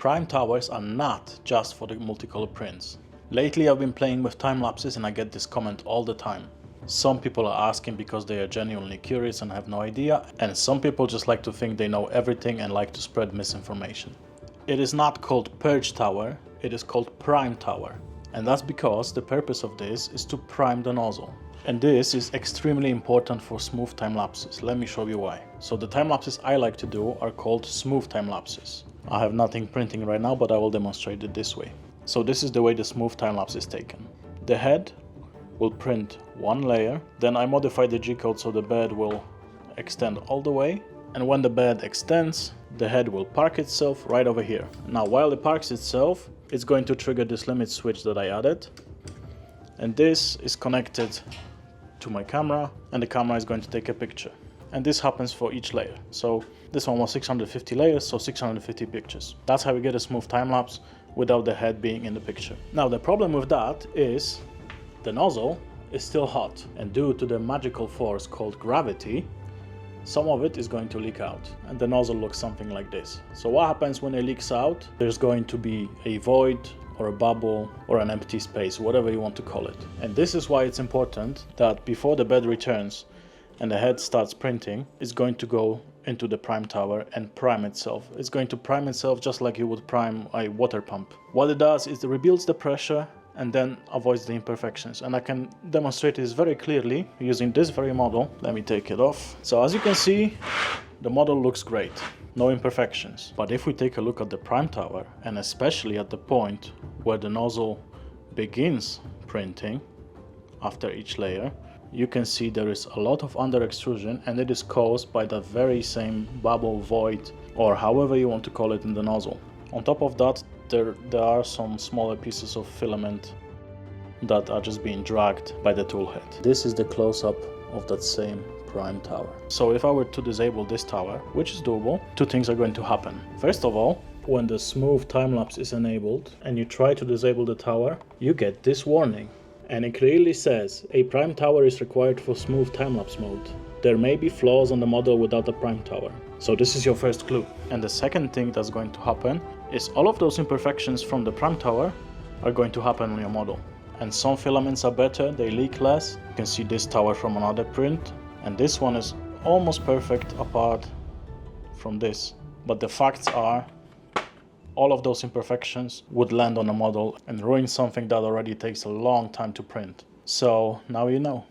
prime towers are not just for the multicolor prints. Lately I've been playing with time lapses and I get this comment all the time. Some people are asking because they are genuinely curious and have no idea, and some people just like to think they know everything and like to spread misinformation. It is not called purge tower, it is called prime tower. And that's because the purpose of this is to prime the nozzle. And this is extremely important for smooth time lapses. Let me show you why. So the time lapses I like to do are called smooth time lapses. I have nothing printing right now, but I will demonstrate it this way. So this is the way the smooth time lapse is taken. The head will print one layer, then I modify the G-code so the bed will extend all the way, and when the bed extends, the head will park itself right over here. Now while it parks itself, it's going to trigger this limit switch that I added, and this is connected to my camera, and the camera is going to take a picture. And this happens for each layer. So this one was 650 layers, so 650 pictures. That's how we get a smooth time lapse without the head being in the picture. Now the problem with that is the nozzle is still hot, and due to the magical force called gravity, some of it is going to leak out, and the nozzle looks something like this. So what happens when it leaks out? There's going to be a void or a bubble or an empty space, whatever you want to call it. And this is why it's important that before the bed returns and the head starts printing, it's going to go into the prime tower and prime itself. It's going to prime itself just like you would prime a water pump. What it does is it rebuilds the pressure and then avoids the imperfections. And I can demonstrate this very clearly using this very model. Let me take it off. So as you can see, the model looks great, no imperfections. But if we take a look at the prime tower, and especially at the point where the nozzle begins printing after each layer, you can see there is a lot of under extrusion, and it is caused by the very same bubble, void, or however you want to call it in the nozzle. On top of that, there are some smaller pieces of filament that are just being dragged by the tool head. This is the close-up of that same prime tower. So if I were to disable this tower, which is doable, two things are going to happen. First of all, when the smooth time-lapse is enabled and you try to disable the tower, you get this warning. And it clearly says, a prime tower is required for smooth time-lapse mode. There may be flaws on the model without a prime tower. So this is your first clue. And the second thing that's going to happen is all of those imperfections from the prime tower are going to happen on your model. And some filaments are better, they leak less. You can see this tower from another print, and this one is almost perfect apart from this. But the facts are, all of those imperfections would land on a model and ruin something that already takes a long time to print. So now you know.